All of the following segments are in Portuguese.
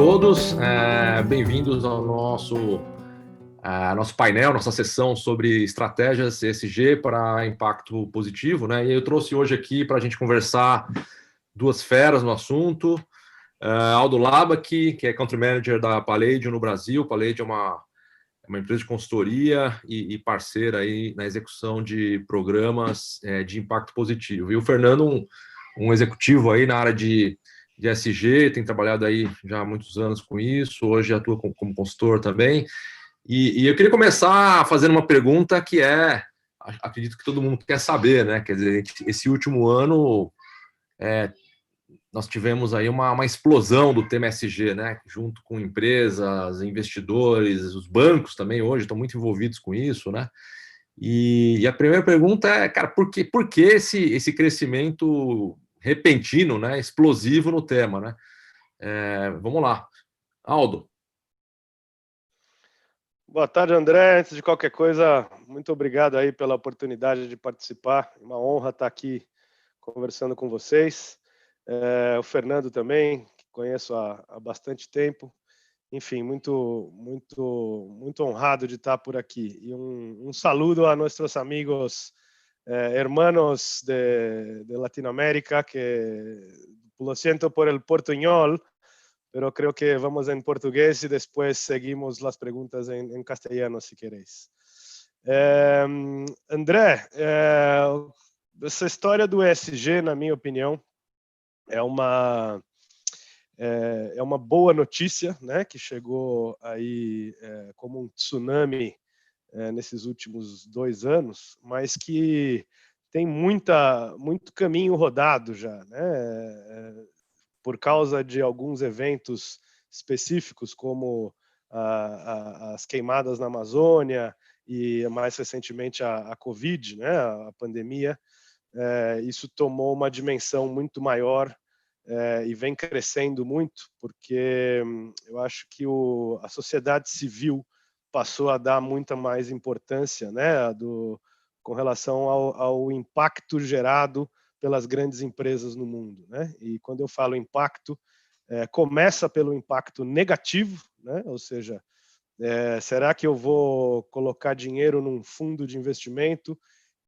todos, bem-vindos ao nosso painel, nossa sessão sobre estratégias ESG para impacto positivo, né? E eu trouxe hoje aqui para a gente conversar duas feras no assunto. Aldo Labak, que é Country Manager da Palladium no Brasil. Palladium é uma empresa de consultoria e parceira aí na execução de programas de impacto positivo. E o Fernando, um executivo aí na área de ESG, tem trabalhado aí já há muitos anos com isso, hoje atua como consultor também. E eu queria começar fazendo uma pergunta que acredito que todo mundo quer saber, né? Quer dizer, esse último ano nós tivemos aí uma explosão do tema ESG, né? Junto com empresas, investidores, os bancos também hoje estão muito envolvidos com isso, né? E a primeira pergunta é, cara, por que esse crescimento repentino, né? Explosivo no tema, né? Vamos lá. Aldo. Boa tarde, André. Antes de qualquer coisa, muito obrigado aí pela oportunidade de participar. Uma honra estar aqui conversando com vocês. O Fernando também, que conheço há bastante tempo. Enfim, muito honrado de estar por aqui. E um saludo a nossos amigos hermanos de Latinoamérica, que lo siento por el portuñol, pero creo que vamos en portugués y después seguimos las preguntas en castellano, si queréis. André, essa história do ESG, na minha opinião, é uma boa notícia, né, que chegou aí como um tsunami nesses últimos 2 anos, mas que tem muito caminho rodado já, né? Por causa de alguns eventos específicos, como as queimadas na Amazônia e, mais recentemente, a Covid, né, a pandemia, isso tomou uma dimensão muito maior e vem crescendo muito, porque eu acho que a sociedade civil passou a dar muita mais importância, né, com relação ao impacto gerado pelas grandes empresas no mundo, né? E quando eu falo impacto, começa pelo impacto negativo, né? Ou seja, será que eu vou colocar dinheiro num fundo de investimento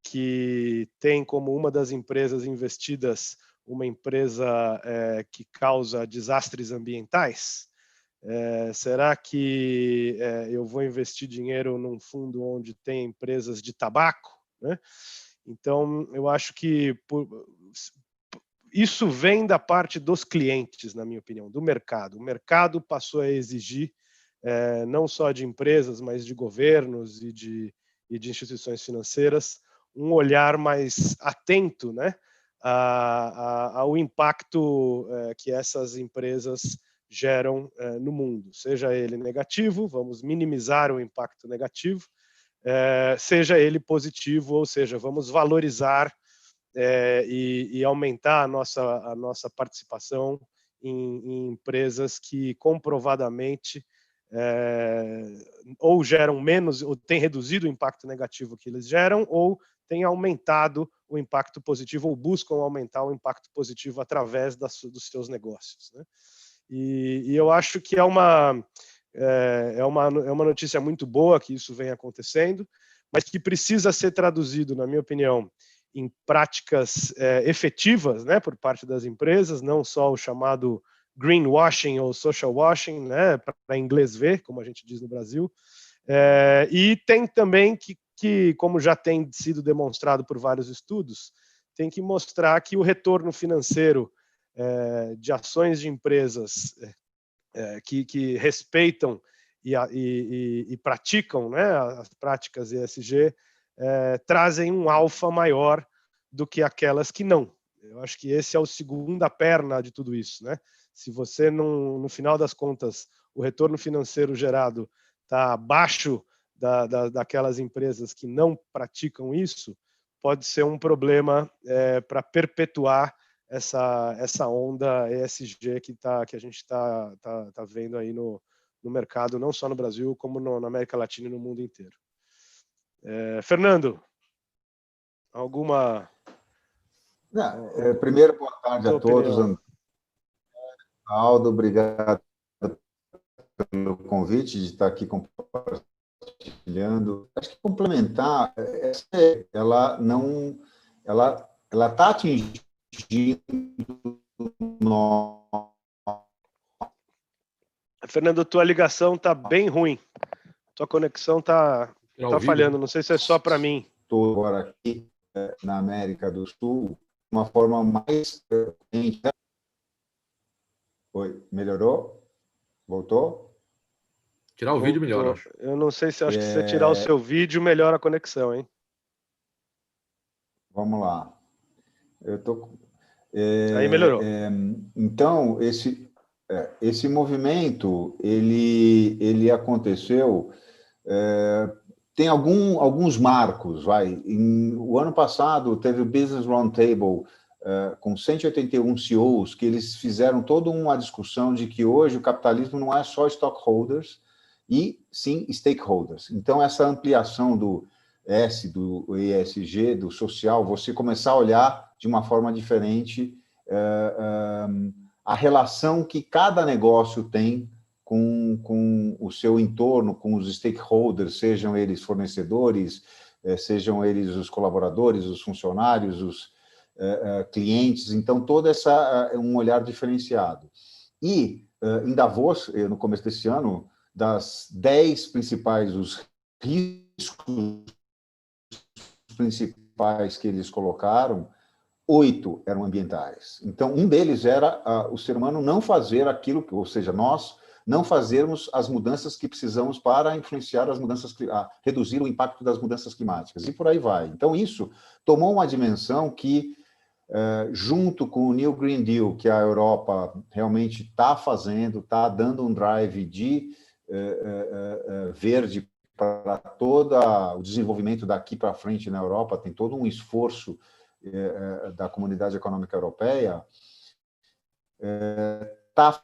que tem como uma das empresas investidas uma empresa que causa desastres ambientais? Será que eu vou investir dinheiro num fundo onde tem empresas de tabaco, né? Então, eu acho que isso vem da parte dos clientes, na minha opinião, do mercado. O mercado passou a exigir, não só de empresas, mas de governos e de instituições financeiras, um olhar mais atento, né, ao impacto que essas empresas geram no mundo. Seja ele negativo, vamos minimizar o impacto negativo, seja ele positivo, ou seja, vamos valorizar e aumentar a nossa participação em empresas que comprovadamente ou geram menos, ou têm reduzido o impacto negativo que eles geram, ou têm aumentado o impacto positivo, ou buscam aumentar o impacto positivo através dos seus negócios, né? E eu acho que é uma notícia muito boa que isso vem acontecendo, mas que precisa ser traduzido, na minha opinião, em práticas efetivas, né, por parte das empresas, não só o chamado greenwashing ou social washing, né, para inglês ver, como a gente diz no Brasil. E tem também que, como já tem sido demonstrado por vários estudos, tem que mostrar que o retorno financeiro de ações de empresas que respeitam e praticam, né, as práticas ESG, trazem um alfa maior do que aquelas que não. Eu acho que esse é o segunda perna de tudo isso, né? Se você, no final das contas, o retorno financeiro gerado está abaixo daquelas empresas que não praticam isso, pode ser um problema para perpetuar essa onda ESG que a gente está vendo aí no mercado, não só no Brasil, como na América Latina e no mundo inteiro. Fernando, alguma... Primeiro, boa tarde a todos. Aldo, obrigado pelo convite de estar aqui compartilhando. Acho que complementar, ela não, ela está atingindo nós. Fernando, tua ligação está bem ruim. Tua conexão está falhando. Não sei se é só para mim. Estou agora aqui na América do Sul, de uma forma mais... Oi, melhorou? Voltou? Tirar o vídeo melhor, acho. Eu não sei se acho que se você tirar o seu vídeo, melhora a conexão, hein? Vamos lá. Eu tô... Aí melhorou. Então, esse movimento, ele aconteceu... tem alguns marcos, vai. O ano passado teve o Business Roundtable com 181 CEOs, que eles fizeram toda uma discussão de que hoje o capitalismo não é só stockholders, e sim stakeholders. Então, essa ampliação do S, do ESG, do social, você começar a olhar de uma forma diferente a relação que cada negócio tem com o seu entorno, com os stakeholders, sejam eles fornecedores, sejam eles os colaboradores, os funcionários, os clientes. Então, todo um olhar diferenciado. E, em Davos, no começo desse ano, das 10 principais, os riscos principais que eles colocaram, 8 eram ambientais. Então, um deles era o ser humano não fazer aquilo, ou seja, nós não fazermos as mudanças que precisamos para influenciar as mudanças, reduzir o impacto das mudanças climáticas, e por aí vai. Então, isso tomou uma dimensão que, junto com o New Green Deal, que a Europa realmente está fazendo, está dando um drive de verde para todo o desenvolvimento daqui para frente na Europa, tem todo um esforço da Comunidade Econômica Europeia, está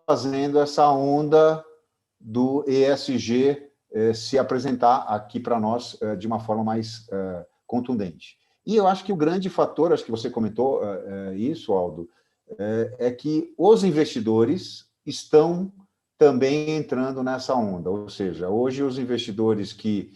fazendo essa onda do ESG se apresentar aqui para nós de uma forma mais contundente. E eu acho que o grande fator, acho que você comentou isso, Aldo, é que os investidores estão também entrando nessa onda. Ou seja, hoje os investidores que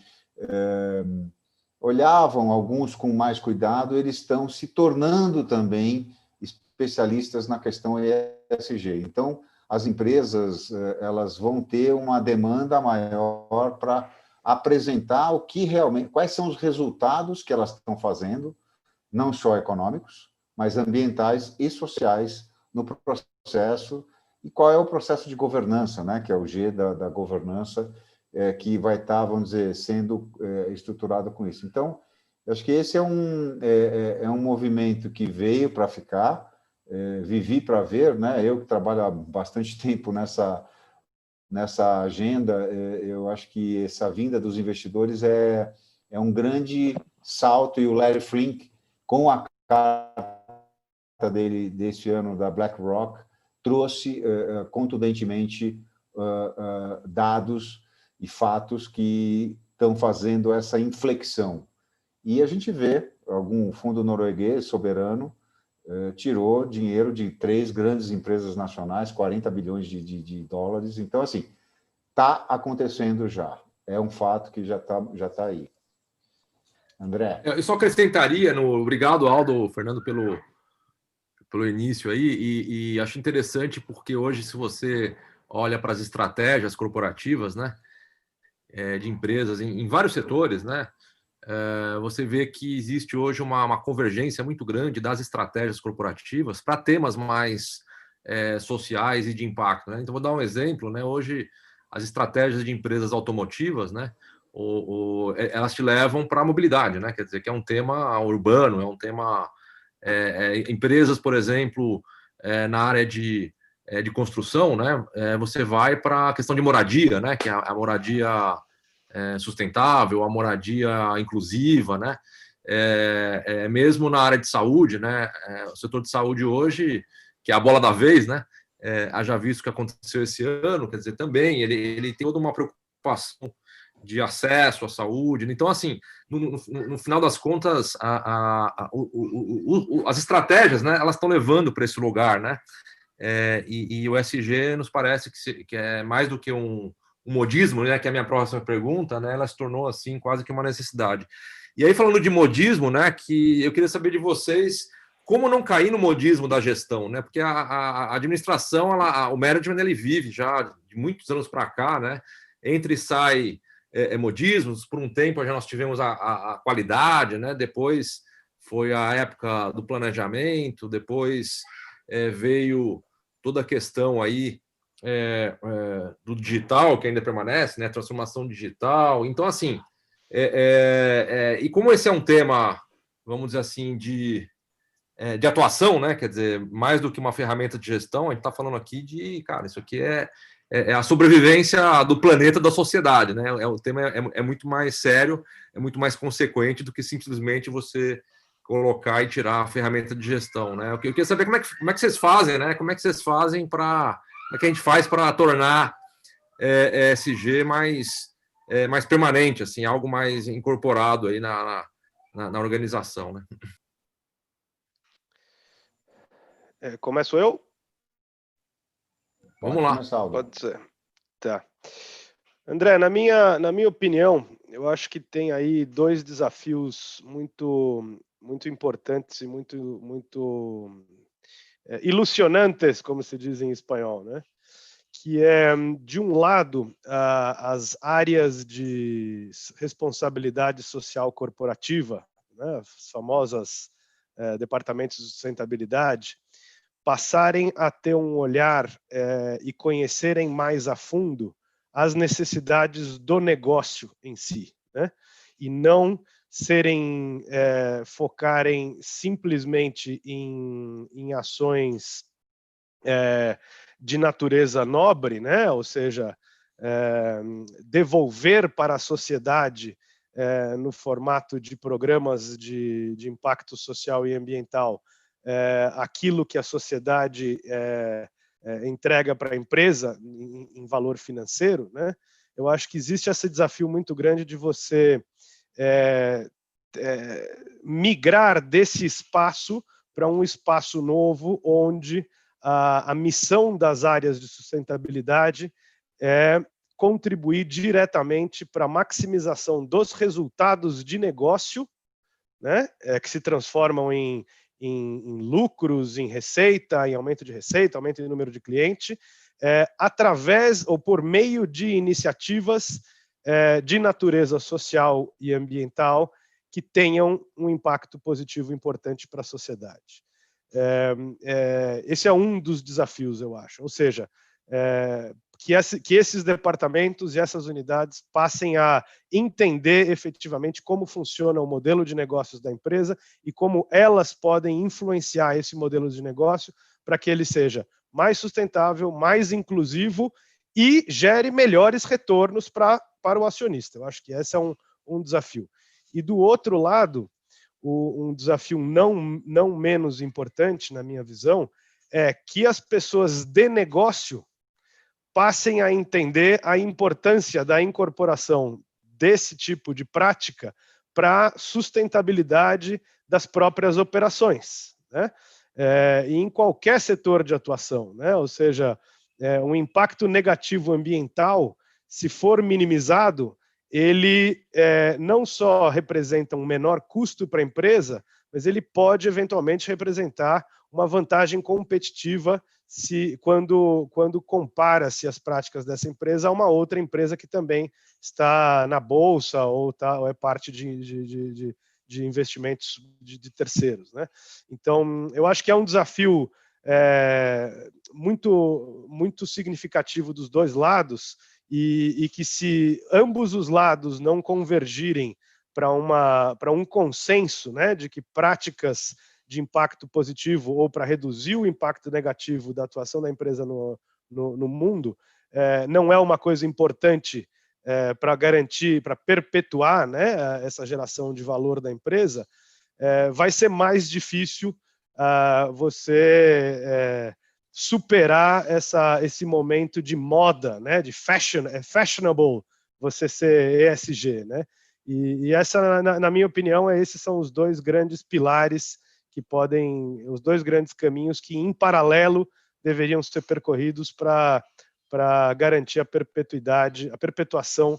olhavam alguns com mais cuidado, eles estão se tornando também especialistas na questão ESG. Então, as empresas elas vão ter uma demanda maior para apresentar o que realmente, quais são os resultados que elas estão fazendo, não só econômicos, mas ambientais e sociais no processo, e qual é o processo de governança, né, que é o G da governança, que vai estar, vamos dizer, sendo estruturado com isso. Então, acho que esse é um movimento que veio para ficar, vivi para ver, né? Eu que trabalho há bastante tempo nessa agenda, eu acho que essa vinda dos investidores é um grande salto, e o Larry Fink, com a carta dele desse ano da BlackRock, trouxe contundentemente dados e fatos que estão fazendo essa inflexão. E a gente vê algum fundo norueguês soberano tirou dinheiro de 3 grandes empresas nacionais, 40 bilhões de dólares. Então, assim, está acontecendo já. É um fato que já tá aí. André? Eu só acrescentaria, obrigado, Aldo, Fernando, pelo início aí, e acho interessante porque hoje, se você olha para as estratégias corporativas, né, de empresas em vários setores, né, você vê que existe hoje uma convergência muito grande das estratégias corporativas para temas mais sociais e de impacto, né? Então, vou dar um exemplo, né? Hoje, as estratégias de empresas automotivas, né, elas te levam para a mobilidade, né? Quer dizer, que é um tema urbano, é um tema... empresas, por exemplo, na área de construção, né? Você vai para a questão de moradia, né? Que é a moradia sustentável, a moradia inclusiva, né? Mesmo na área de saúde, né? O setor de saúde hoje, que é a bola da vez, né? Haja visto o que aconteceu esse ano, quer dizer, também ele tem toda uma preocupação de acesso à saúde. Então, assim, no final das contas, as estratégias, né? Elas estão levando para esse lugar, né? e o ESG nos parece que é mais do que um modismo, né, que é a minha próxima pergunta, né, ela se tornou assim quase que uma necessidade. E aí, falando de modismo, né, que eu queria saber de vocês como não cair no modismo da gestão, né? Porque a administração, o management, ele vive já de muitos anos para cá, né? Entra e sai modismos. Por um tempo já nós tivemos a qualidade, né? Depois foi a época do planejamento, depois veio toda a questão aí do digital, que ainda permanece, né? Transformação digital. Então, assim, e como esse é um tema, vamos dizer assim, de atuação, né? Quer dizer, mais do que uma ferramenta de gestão, a gente está falando aqui de, cara, isso aqui é a sobrevivência do planeta, da sociedade, né? O tema é muito mais sério, é muito mais consequente do que simplesmente você colocar e tirar a ferramenta de gestão, né? Eu queria saber como é que vocês fazem, né? Como é que vocês fazem para... Como é que a gente faz para tornar ESG mais permanente, assim, algo mais incorporado aí na organização, né? Começo eu? Vamos lá. Começar, pode ser. Tá. André, na minha opinião, eu acho que tem aí dois desafios muito importantes e muito ilusionantes, como se diz em espanhol, né? Que é, de um lado, as áreas de responsabilidade social corporativa, né? As famosas departamentos de sustentabilidade, passarem a ter um olhar e conhecerem mais a fundo as necessidades do negócio em si, né? E não focarem simplesmente em ações de natureza nobre, né? Ou seja, devolver para a sociedade no formato de programas de impacto social e ambiental aquilo que a sociedade entrega para a empresa em valor financeiro, né? Eu acho que existe esse desafio muito grande de você migrar desse espaço para um espaço novo, onde a missão das áreas de sustentabilidade é contribuir diretamente para a maximização dos resultados de negócio, né? Que se transformam em lucros, em receita, em aumento de receita, aumento de número de cliente, através ou por meio de iniciativas de natureza social e ambiental que tenham um impacto positivo importante para a sociedade. Esse é um dos desafios, eu acho. Ou seja, que esses departamentos e essas unidades passem a entender efetivamente como funciona o modelo de negócios da empresa e como elas podem influenciar esse modelo de negócio para que ele seja mais sustentável, mais inclusivo e gere melhores retornos para o acionista. Eu acho que esse é um desafio. E do outro lado, um desafio não menos importante, na minha visão, é que as pessoas de negócio passem a entender a importância da incorporação desse tipo de prática para a sustentabilidade das próprias operações, né? E em qualquer setor de atuação, né? Ou seja, um impacto negativo ambiental, se for minimizado, ele não só representa um menor custo para a empresa, mas ele pode eventualmente representar uma vantagem competitiva quando compara-se as práticas dessa empresa a uma outra empresa que também está na bolsa ou é parte de investimentos de terceiros, né? Então, eu acho que é um desafio muito significativo dos dois lados e que, se ambos os lados não convergirem para um consenso, né, de que práticas de impacto positivo ou para reduzir o impacto negativo da atuação da empresa no mundo, não é uma coisa importante para garantir, para perpetuar, né, essa geração de valor da empresa, vai ser mais difícil você superar esse momento de moda, né, de fashion, fashionable você ser ESG, né? E essa, na minha opinião, esses são os dois grandes pilares os dois grandes caminhos que, em paralelo, deveriam ser percorridos para garantir a perpetuação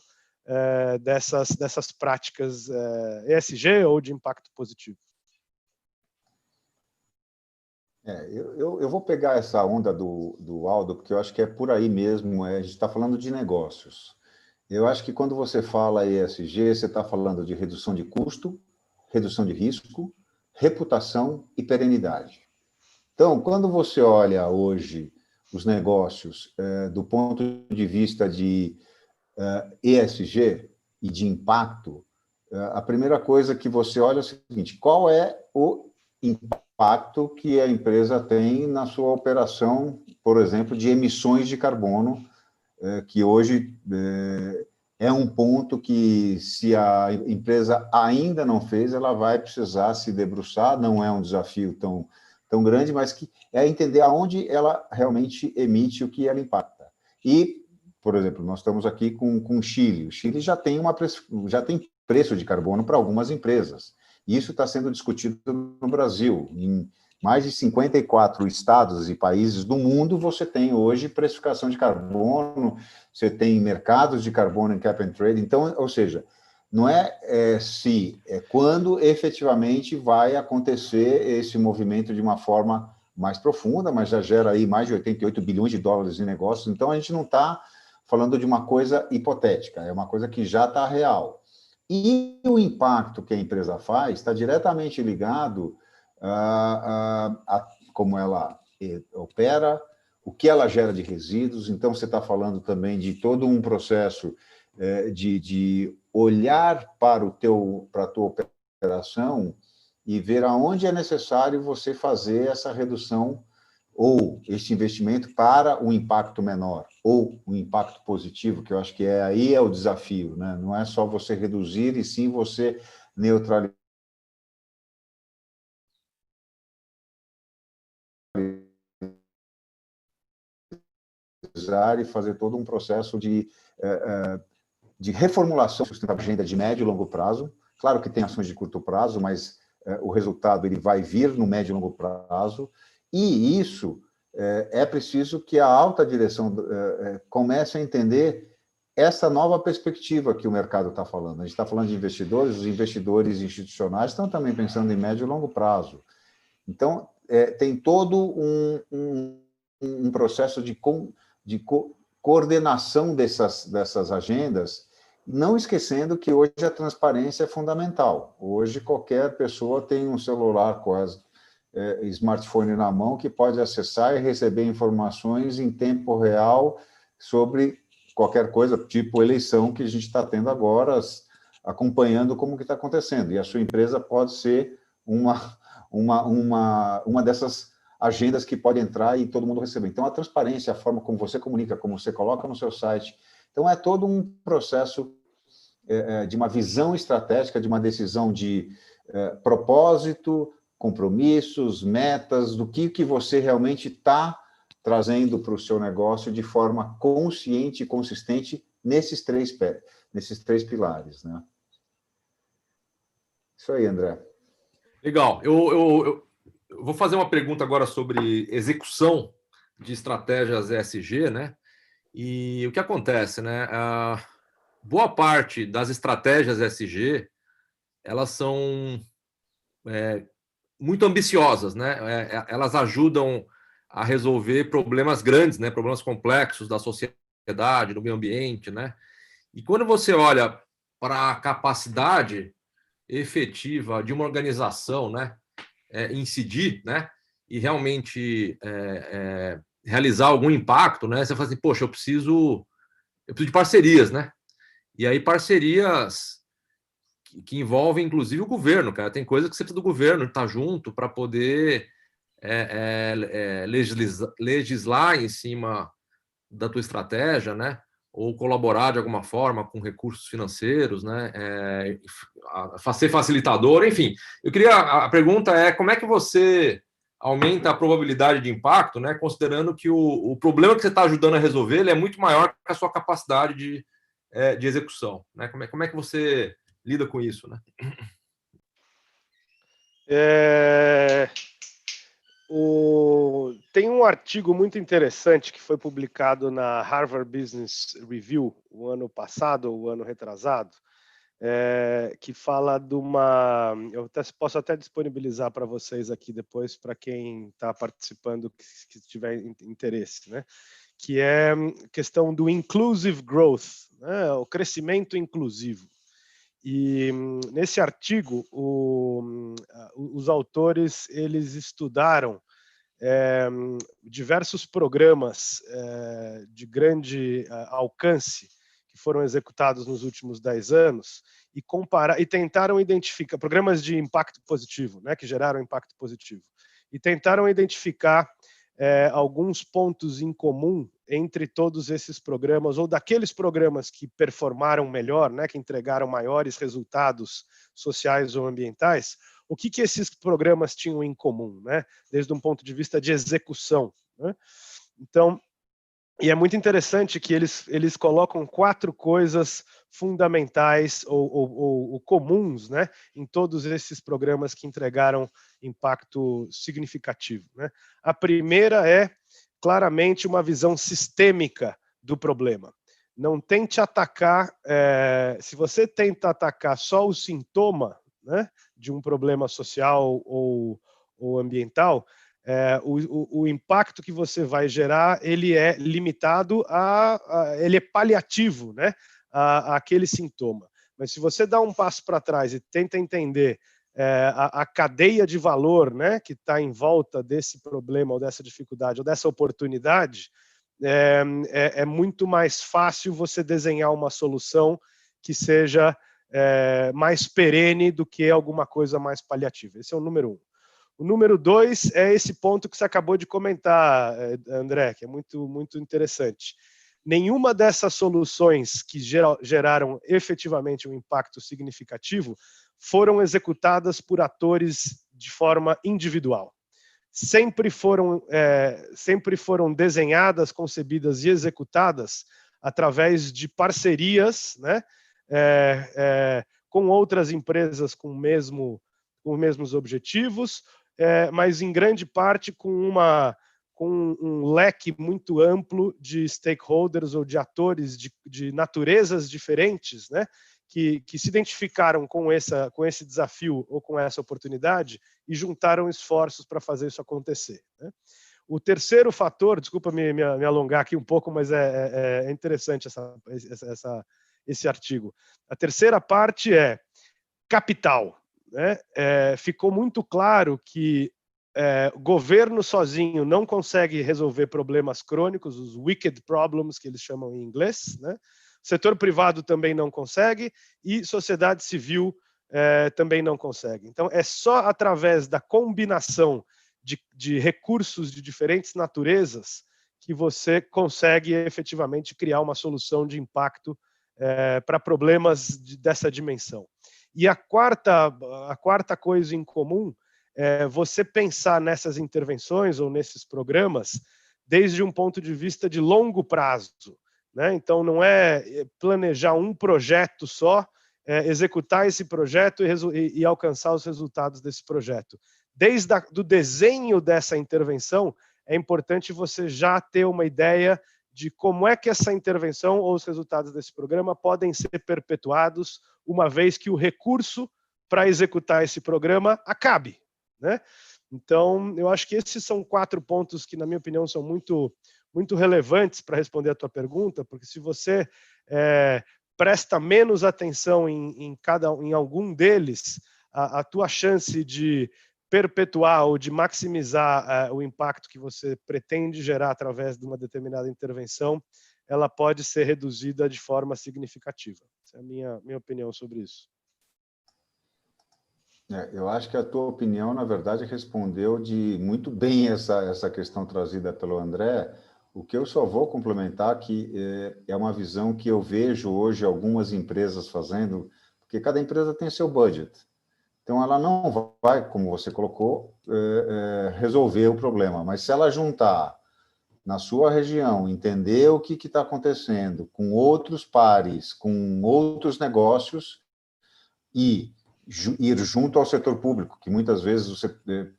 dessas práticas ESG ou de impacto positivo. Eu vou pegar essa onda do Aldo, porque eu acho que é por aí mesmo, a gente está falando de negócios. Eu acho que quando você fala ESG, você está falando de redução de custo, redução de risco, reputação e perenidade. Então, quando você olha hoje os negócios do ponto de vista de ESG e de impacto, a primeira coisa que você olha é o seguinte: qual é o impacto que a empresa tem na sua operação, por exemplo, de emissões de carbono, que hoje é um ponto que, se a empresa ainda não fez, ela vai precisar se debruçar. Não é um desafio tão grande, mas que é entender aonde ela realmente emite, o que ela impacta. E, por exemplo, nós estamos aqui com o Chile. O Chile já tem preço de carbono para algumas empresas. Isso está sendo discutido no Brasil. Em mais de 54 estados e países do mundo, você tem hoje precificação de carbono, você tem mercados de carbono em cap and trade. Então, ou seja, não é se, é quando efetivamente vai acontecer esse movimento de uma forma mais profunda, mas já gera aí mais de 88 bilhões de dólares em negócios. Então, a gente não está falando de uma coisa hipotética, é uma coisa que já está real. E o impacto que a empresa faz está diretamente ligado a como ela opera, o que ela gera de resíduos. Então, você está falando também de todo um processo de olhar para a tua operação e ver aonde é necessário você fazer essa redução ou este investimento para um impacto menor, ou um impacto positivo, que eu acho que aí é o desafio, né? Não é só você reduzir, e sim você neutralizar e fazer todo um processo de reformulação da agenda de médio e longo prazo. Claro que tem ações de curto prazo, mas o resultado ele vai vir no médio e longo prazo, e isso é preciso que a alta direção comece a entender essa nova perspectiva que o mercado está falando. A gente está falando de investidores, os investidores institucionais estão também pensando em médio e longo prazo. Então, tem todo um processo de coordenação dessas agendas, não esquecendo que hoje a transparência é fundamental. Hoje, qualquer pessoa tem um celular quase smartphone na mão que pode acessar e receber informações em tempo real sobre qualquer coisa, tipo eleição que a gente está tendo agora, acompanhando como que está acontecendo. E a sua empresa pode ser uma dessas agendas que pode entrar e todo mundo receber. Então, a transparência, a forma como você comunica, como você coloca no seu site. Então, é todo um processo de uma visão estratégica, de uma decisão de propósito, compromissos, metas, do que você realmente está trazendo para o seu negócio de forma consciente e consistente nesses três pilares, né? Isso aí, André. Legal. Eu vou fazer uma pergunta agora sobre execução de estratégias ESG, né? E o que acontece, né? Boa parte das estratégias ESG, elas são muito ambiciosas, né? Elas ajudam a resolver problemas grandes, né? Problemas complexos da sociedade, do meio ambiente, né? E quando você olha para a capacidade efetiva de uma organização, né? Incidir, né? E realmente realizar algum impacto, né? Você fala assim, poxa, eu preciso de parcerias, né? E aí parcerias que envolvem, inclusive, o governo, cara. Tem coisas que você precisa do governo estar junto para poder legislar em cima da tua estratégia, né? Ou colaborar de alguma forma com recursos financeiros, né? Ser facilitador, enfim. A pergunta é como é que você aumenta a probabilidade de impacto, né? Considerando que o problema que você está ajudando a resolver ele é muito maior que a sua capacidade de execução, né? Como é que você lida com isso, né? tem um artigo muito interessante que foi publicado na Harvard Business Review o ano passado, ou o ano retrasado, que fala de uma... Eu posso até disponibilizar para vocês aqui depois, para quem está participando, que tiver interesse, né? Que é a questão do inclusive growth, né? O crescimento inclusivo. E nesse artigo, os autores eles estudaram diversos programas de grande alcance que foram executados nos últimos 10 anos e tentaram identificar programas de impacto positivo, né, que geraram impacto positivo, e tentaram identificar alguns pontos em comum entre todos esses programas, ou daqueles programas que performaram melhor, né, que entregaram maiores resultados sociais ou ambientais, o que esses programas tinham em comum, né, desde um ponto de vista de execução, né? Então, e é muito interessante que eles colocam 4 coisas fundamentais ou comuns, né, em todos esses programas que entregaram impacto significativo, né? A primeira é claramente uma visão sistêmica do problema. Não tente atacar, se você tenta atacar só o sintoma, né, de um problema social ou ambiental, o impacto que você vai gerar, ele é limitado ele é paliativo, né, àquele sintoma. Mas se você dá um passo para trás e tenta entender a cadeia de valor, né, que está em volta desse problema, ou dessa dificuldade, ou dessa oportunidade, é muito mais fácil você desenhar uma solução que seja mais perene do que alguma coisa mais paliativa. Esse é o número 1. O número 2 é esse ponto que você acabou de comentar, André, que é muito, muito interessante. Nenhuma dessas soluções que geraram efetivamente um impacto significativo foram executadas por atores de forma individual. Sempre foram desenhadas, concebidas e executadas através de parcerias, né, com outras empresas com os mesmos objetivos, mas em grande parte com um leque muito amplo de stakeholders ou de atores de naturezas diferentes, né, que se identificaram com esse desafio ou com essa oportunidade e juntaram esforços para fazer isso acontecer, né? O terceiro fator, desculpa me alongar aqui um pouco, mas é interessante esse artigo. A terceira parte é capital, né? Ficou muito claro que governo sozinho não consegue resolver problemas crônicos, os wicked problems, que eles chamam em inglês, né? Setor privado também não consegue e sociedade civil também não consegue. Então, é só através da combinação de recursos de diferentes naturezas que você consegue efetivamente criar uma solução de impacto para problemas dessa dimensão. E a quarta coisa em comum é você pensar nessas intervenções ou nesses programas desde um ponto de vista de longo prazo, né? Então, não é planejar um projeto só, executar esse projeto e alcançar os resultados desse projeto. Desde o desenho dessa intervenção, é importante você já ter uma ideia de como é que essa intervenção ou os resultados desse programa podem ser perpetuados uma vez que o recurso para executar esse programa acabe, né? Então, eu acho que esses são 4 pontos que, na minha opinião, são muito, muito relevantes para responder a tua pergunta, porque se você presta menos atenção em algum deles, a tua chance de perpetuar ou de maximizar o impacto que você pretende gerar através de uma determinada intervenção, ela pode ser reduzida de forma significativa. Essa é a minha opinião sobre isso. Eu acho que a tua opinião, na verdade, respondeu muito bem essa questão trazida pelo André. O que eu só vou complementar que é uma visão que eu vejo hoje algumas empresas fazendo, porque cada empresa tem seu budget. Então, ela não vai, como você colocou, resolver o problema, mas se ela juntar na sua região, entender o que está acontecendo com outros pares, com outros negócios e ir junto ao setor público, que muitas vezes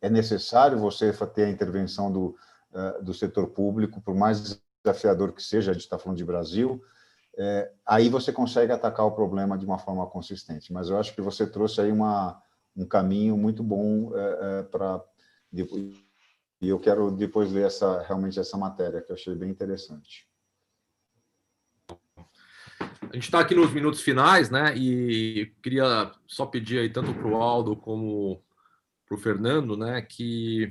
é necessário você ter a intervenção do setor público, por mais desafiador que seja, a gente está falando de Brasil, aí você consegue atacar o problema de uma forma consistente. Mas eu acho que você trouxe aí um caminho muito bom para... E eu quero depois ler realmente essa matéria, que eu achei bem interessante. A gente está aqui nos minutos finais, né? E queria só pedir aí tanto para o Aldo como para o Fernando, né, que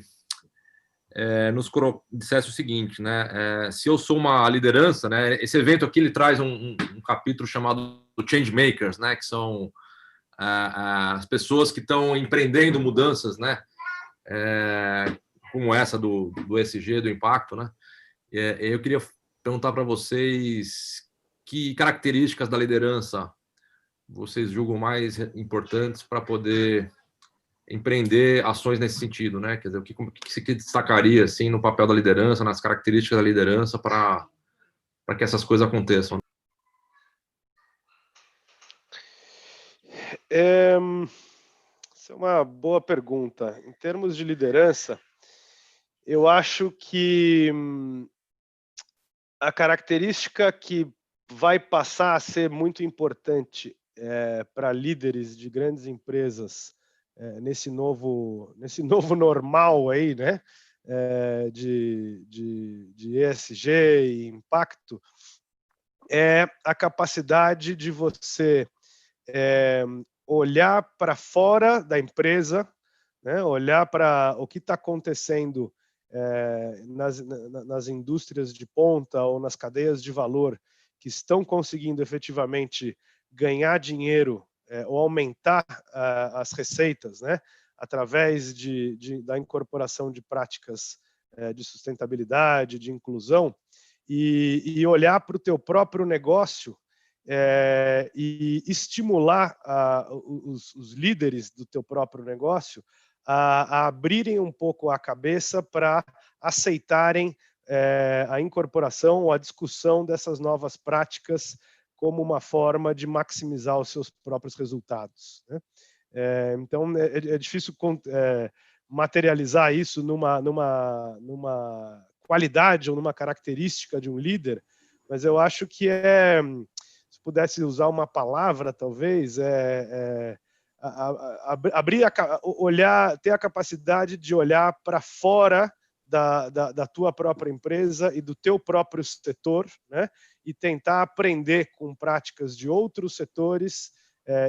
nos dissesse o seguinte, né? Se eu sou uma liderança, né? Esse evento aqui ele traz um capítulo chamado Change Makers, né? Que são as pessoas que estão empreendendo mudanças, né? Como essa do ESG, do impacto, né? Eu queria perguntar para vocês que características da liderança vocês julgam mais importantes para poder empreender ações nesse sentido, né? Quer dizer, o que você destacaria assim no papel da liderança, nas características da liderança para que essas coisas aconteçam? Essa é uma boa pergunta. Em termos de liderança, eu acho que a característica que vai passar a ser muito importante para líderes de grandes empresas nesse novo normal aí, né, de ESG e impacto, é a capacidade de você olhar para fora da empresa, né, olhar para o que está acontecendo nas indústrias de ponta ou nas cadeias de valor que estão conseguindo efetivamente ganhar dinheiro ou aumentar as receitas, né, através da incorporação de práticas de sustentabilidade, de inclusão, e olhar para o teu próprio negócio e estimular os líderes do teu próprio negócio a abrirem um pouco a cabeça para aceitarem a incorporação ou a discussão dessas novas práticas como uma forma de maximizar os seus próprios resultados, né? Então, é difícil materializar isso numa qualidade ou numa característica de um líder, mas eu acho que se pudesse usar uma palavra, talvez, olhar, ter a capacidade de olhar para fora da tua própria empresa e do teu próprio setor, né? E tentar aprender com práticas de outros setores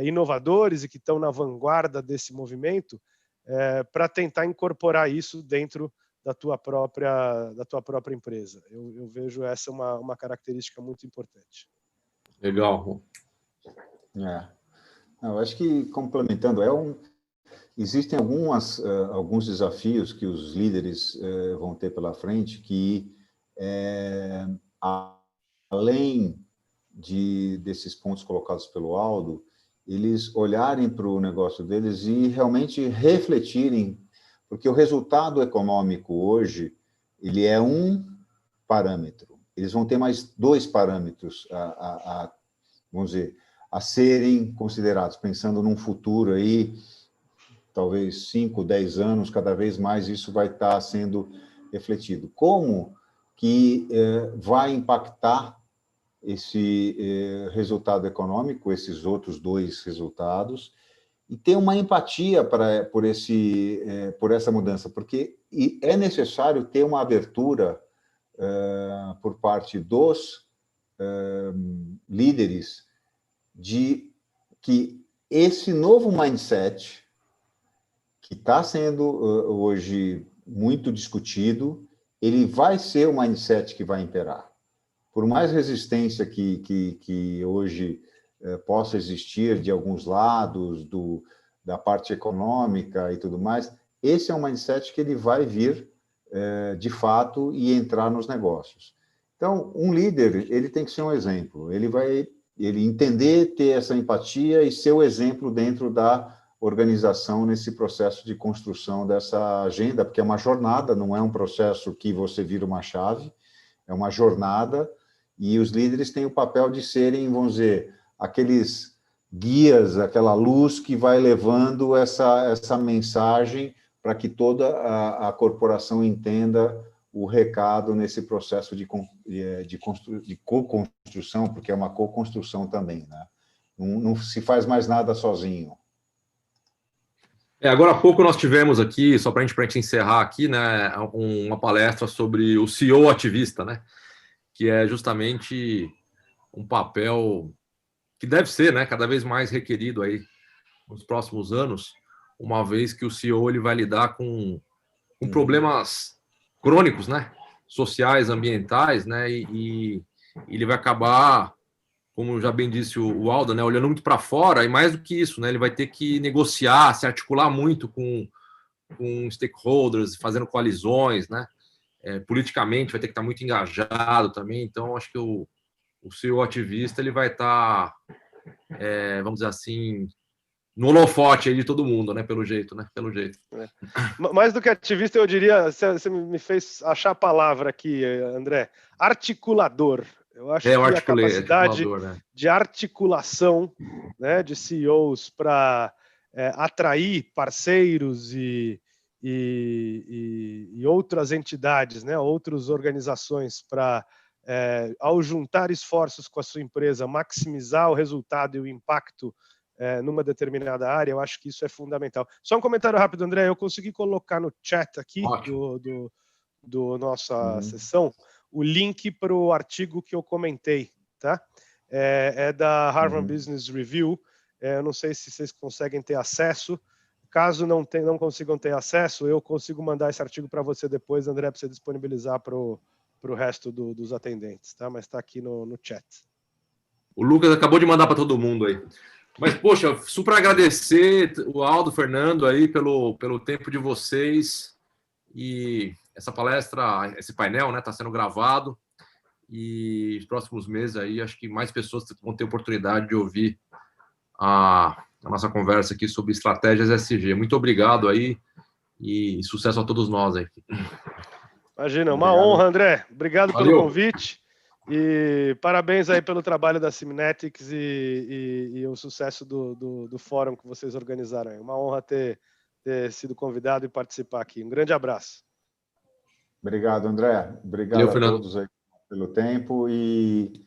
inovadores e que estão na vanguarda desse movimento, para tentar incorporar isso dentro da tua própria empresa. Eu vejo essa uma característica muito importante. Legal. Eu acho que, complementando, existem alguns desafios que os líderes vão ter pela frente que, além desses pontos colocados pelo Aldo, eles olharem para o negócio deles e realmente refletirem, porque o resultado econômico hoje, ele é um parâmetro. Eles vão ter mais 2 parâmetros vamos dizer, a serem considerados, pensando num futuro aí, talvez 5, 10 anos, cada vez mais isso vai estar sendo refletido. Como que vai impactar esse resultado econômico, esses outros 2 resultados, e ter uma empatia por essa mudança, porque é necessário ter uma abertura por parte dos líderes de que esse novo mindset que está sendo hoje muito discutido, ele vai ser o mindset que vai imperar. Por mais resistência que hoje possa existir de alguns lados, da parte econômica e tudo mais, esse é um mindset que ele vai vir, de fato, e entrar nos negócios. Então, um líder, ele tem que ser um exemplo, ele entender, ter essa empatia e ser o exemplo dentro da organização nesse processo de construção dessa agenda, porque é uma jornada, não é um processo que você vira uma chave, é uma jornada, e os líderes têm o papel de serem, vamos dizer, aqueles guias, aquela luz que vai levando essa mensagem para que toda a corporação entenda o recado nesse processo de co-construção, porque é uma co-construção também, né? Não se faz mais nada sozinho. Agora há pouco nós tivemos aqui, só para a gente encerrar aqui, né, uma palestra sobre o CEO ativista, né, que é justamente um papel que deve ser, né, cada vez mais requerido aí nos próximos anos, uma vez que o CEO ele vai lidar com problemas crônicos, né, sociais, ambientais, né, e ele vai acabar, como já bem disse o Aldo, né, olhando muito para fora, e mais do que isso, né, ele vai ter que negociar, se articular muito com stakeholders, fazendo coalizões, né, politicamente vai ter que estar muito engajado também. Então, acho que o CEO ativista ele vai estar, vamos dizer assim, no holofote aí de todo mundo, né, pelo jeito, né, pelo jeito. Mais do que ativista, eu diria, você me fez achar a palavra aqui, André, articulador. Eu acho que a capacidade de articulação, né, de CEOs para atrair parceiros e outras entidades, né, outras organizações para, ao juntar esforços com a sua empresa, maximizar o resultado e o impacto numa determinada área, eu acho que isso é fundamental. Só um comentário rápido, André, eu consegui colocar no chat aqui do nossa sessão o link para o artigo que eu comentei, tá? É da Harvard Business Review. Eu não sei se vocês conseguem ter acesso. Caso não consigam ter acesso, eu consigo mandar esse artigo para você depois, André, para você disponibilizar para o resto dos atendentes, tá? Mas está aqui no chat. O Lucas acabou de mandar para todo mundo aí. Mas, poxa, super agradecer o Aldo, Fernando aí pelo tempo de vocês. E essa palestra, esse painel, né, está sendo gravado. E nos próximos meses aí, acho que mais pessoas vão ter oportunidade de ouvir a nossa conversa aqui sobre estratégias ESG. Muito obrigado aí e sucesso a todos nós aí. Imagina, uma honra, André. Obrigado pelo convite e parabéns aí pelo trabalho da Simnetics e o sucesso do fórum que vocês organizaram aí. Uma honra ter sido convidado e participar aqui. Um grande abraço. Obrigado, André. Obrigado a todos aí pelo tempo e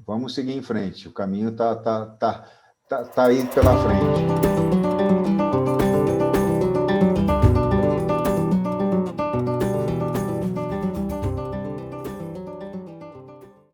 vamos seguir em frente. O caminho tá aí pela frente.